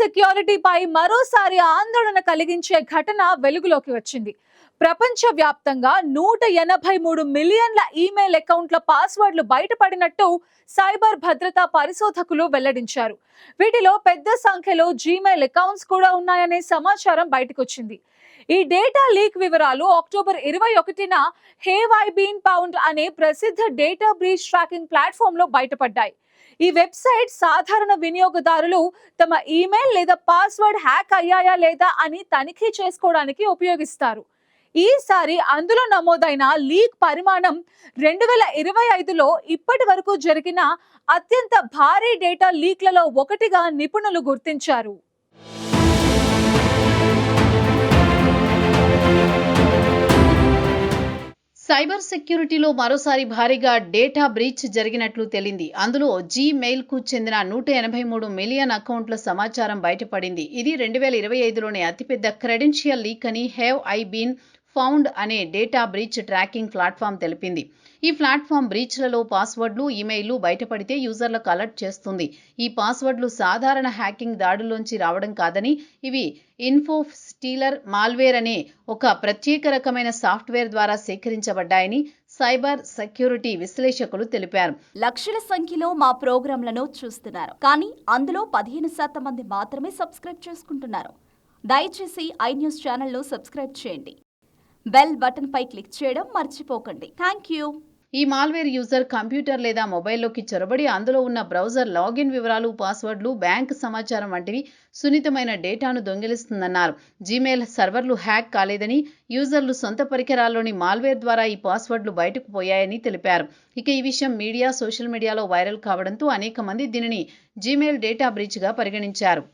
సెక్యూరిటీపై మరోసారి ఆందోళన కలిగించే ఘటన వెలుగులోకి వచ్చింది. ప్రపంచవ్యాప్తంగా 183 మిలియన్ల ఈమెయిల్ అకౌంట్ల పాస్వర్డ్లు బయటపడినట్టు సైబర్ భద్రతా పరిశోధకులు వెల్లడించారు. వీటిలో పెద్ద సంఖ్యలో జీమెయిల్ అకౌంట్స్ కూడా ఉన్నాయనే సమాచారం బయటకొచ్చింది. ఈ డేటా లీక్ వివరాలు అక్టోబర్ 21న హేవ్ ఐ బీన్ ఫౌండ్ అనే ప్రసిద్ధ డేటా బ్రీచ్ ట్రాకింగ్ ప్లాట్ఫామ్ లో బయటపడ్డాయి. ఈ వెబ్సైట్ సాధారణ వినియోగదారులు తమ ఈమెయిల్ లేదా పాస్వర్డ్ హ్యాక్ అయ్యాయా లేదా అని తనిఖీ చేసుకోవడానికి ఉపయోగిస్తారు. ఈసారి అందులో నమోదైన లీక్ పరిమాణం 2025లో ఇప్పటి వరకు జరిగిన అత్యంత భారీ డేటా లీక్లలో ఒకటిగా నిపుణులు గుర్తించారు. సైబర్ సెక్యూరిటీలో మరోసారి భారీగా డేటా బ్రీచ్ జరిగినట్లు తేలింది. అందులో జీమెయిల్ కు చెందిన 183 మిలియన్ అకౌంట్ల సమాచారం బయటపడింది. ఇది 2025లోనే అతిపెద్ద క్రెడెన్షియల్ లీక్ అని హేవ్ ఐ బీన్ ఫౌండ్ అనే డేటా బ్రీచ్ ట్రాకింగ్ ప్లాట్ఫామ్ తెలిపింది. ఈ ప్లాట్ఫామ్ బ్రీచ్లలో పాస్వర్డ్లు, ఈమెయిల్లు బయటపడితే యూజర్లకు అలర్ట్ చేస్తుంది. ఈ పాస్వర్డ్లు సాధారణ హ్యాకింగ్ దాడుల్లోంచి రావడం కాదని, ఇవి ఇన్ఫోస్టీలర్ మాల్వేర్ అనే ఒక ప్రత్యేక రకమైన సాఫ్ట్వేర్ ద్వారా సేకరించబడ్డాయని సైబర్ సెక్యూరిటీ విశ్లేషకులు తెలిపారు. లక్షల సంఖ్యలో మా ప్రోగ్రాంలను చూస్తున్నారు, కానీ అందులో 15% మంది మాత్రమే సబ్స్క్రైబ్ చేసుకుంటున్నారు. దయచేసి ఐ న్యూస్ ఛానల్ను సబ్స్క్రైబ్ చేయండి. బెల్ బటన్ పై క్లిక్ చేయడం మర్చిపోకండి. Thank you. ఈ మాల్వేర్ యూజర్ కంప్యూటర్ లేదా మొబైల్లోకి చొరబడి అందులో ఉన్న బ్రౌజర్ లాగిన్ వివరాలు, పాస్వర్డ్లు, బ్యాంక్ సమాచారం వంటివి సున్నితమైన డేటాను దొంగిలిస్తుందన్నారు. జీమెయిల్ సర్వర్లు హ్యాక్ కాలేదని, యూజర్లు సొంత పరికరాల్లోని మాల్వేర్ ద్వారా ఈ పాస్వర్డ్లు బయటకు పోయాయని తెలిపారు. ఇక ఈ విషయం సోషల్ మీడియాలో వైరల్ కావడంతో అనేక మంది దీనిని జీమెయిల్ డేటా బ్రీచ్గా పరిగణించారు.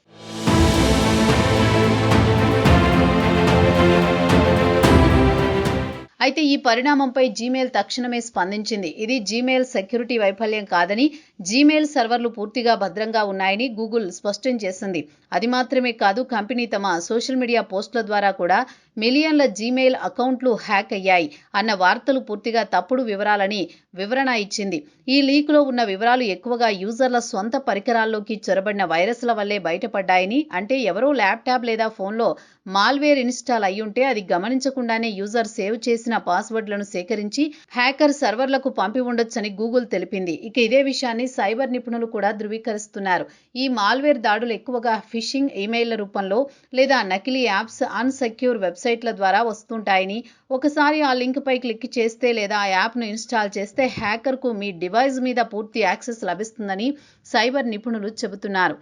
అయితే ఈ పరిణామంపై జీమెయిల్ తక్షణమే స్పందించింది. ఇది జీమెయిల్ సెక్యూరిటీ వైఫల్యం కాదని, జీమెయిల్ సర్వర్లు పూర్తిగా భద్రంగా ఉన్నాయని గూగుల్ స్పష్టం చేసింది. అది మాత్రమే కాదు, కంపెనీ తమ సోషల్ మీడియా పోస్టుల ద్వారా కూడా మిలియన్ల జీమెయిల్ అకౌంట్లు హ్యాక్ అయ్యాయి అన్న వార్తలు పూర్తిగా తప్పుడు వివరాలని వివరణ ఇచ్చింది. ఈ లీక్లో ఉన్న వివరాలు ఎక్కువగా యూజర్ల సొంత పరికరాల్లోకి చొరబడిన వైరస్ల వల్లే బయటపడ్డాయని, అంటే ఎవరో ల్యాప్టాప్ లేదా ఫోన్లో మాల్వేర్ ఇన్స్టాల్ అయ్యుంటే అది గమనించకుండానే యూజర్ సేవ్ చేసిన పాస్వర్డ్లను సేకరించి హ్యాకర్ సర్వర్లకు పంపి ఉండొచ్చని గూగుల్ తెలిపింది. ఇక ఇదే విషయాన్ని సైబర్ నిపుణులు కూడా ధృవీకరిస్తున్నారు. ఈ మాల్వేర్ దాడులు ఎక్కువగా ఫిషింగ్ ఈమెయిల్ల రూపంలో లేదా నకిలీ యాప్స్, అన్సెక్యూర్ వెబ్సైట్ల ద్వారా వస్తుంటాయని, ఒకసారి ఆ లింక్ పై క్లిక్ చేస్తే లేదా ఆ యాప్ను ఇన్స్టాల్ చేస్తే హ్యాకర్కు మీ డివైస్ మీద పూర్తి యాక్సెస్ లభిస్తుందని సైబర్ నిపుణులు చెబుతున్నారు.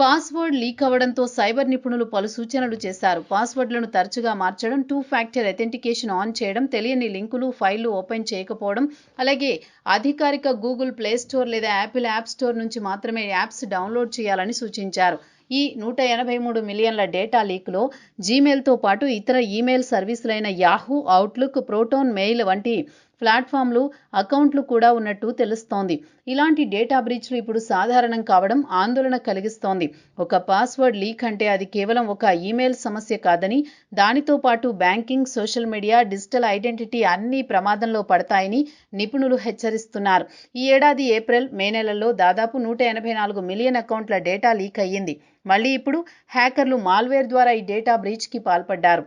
పాస్వర్డ్ లీక్ అవ్వడంతో సైబర్ నిపుణులు పలు సూచనలు చేశారు. పాస్వర్డ్లను తరచుగా మార్చడం, 2 ఫ్యాక్టర్ అథెంటికేషన్ ఆన్ చేయడం, తెలియని లింకులు, ఫైళ్లు ఓపెన్ చేయకపోవడం, అలాగే అధికారిక గూగుల్ ప్లే స్టోర్ లేదా యాపిల్ యాప్ స్టోర్ నుంచి మాత్రమే యాప్స్ డౌన్లోడ్ చేయాలని సూచించారు. ఈ 183 మిలియన్ల డేటా లీక్లో జీమెయిల్తో పాటు ఇతర ఈమెయిల్ సర్వీసులైన యాహూ, అవుట్లుక్, ప్రోటాన్ మెయిల్ వంటి ప్లాట్ఫామ్లు, అకౌంట్లు కూడా ఉన్నట్టు తెలుస్తోంది. ఇలాంటి డేటా బ్రీచ్లు ఇప్పుడు సాధారణం కావడం ఆందోళన కలిగిస్తోంది. ఒక పాస్వర్డ్ లీక్ అంటే అది కేవలం ఒక ఈమెయిల్ సమస్య కాదని, దానితో పాటు banking, social media, digital identity అన్నీ ప్రమాదంలో పడతాయని నిపుణులు హెచ్చరిస్తున్నారు. ఈ ఏడాది ఏప్రిల్, మే నెలల్లో దాదాపు 184 మిలియన్ అకౌంట్ల డేటా లీక్ అయ్యింది. మళ్ళీ ఇప్పుడు హ్యాకర్లు మాల్వేర్ ద్వారా ఈ డేటా బ్రీచ్కి పాల్పడ్డారు.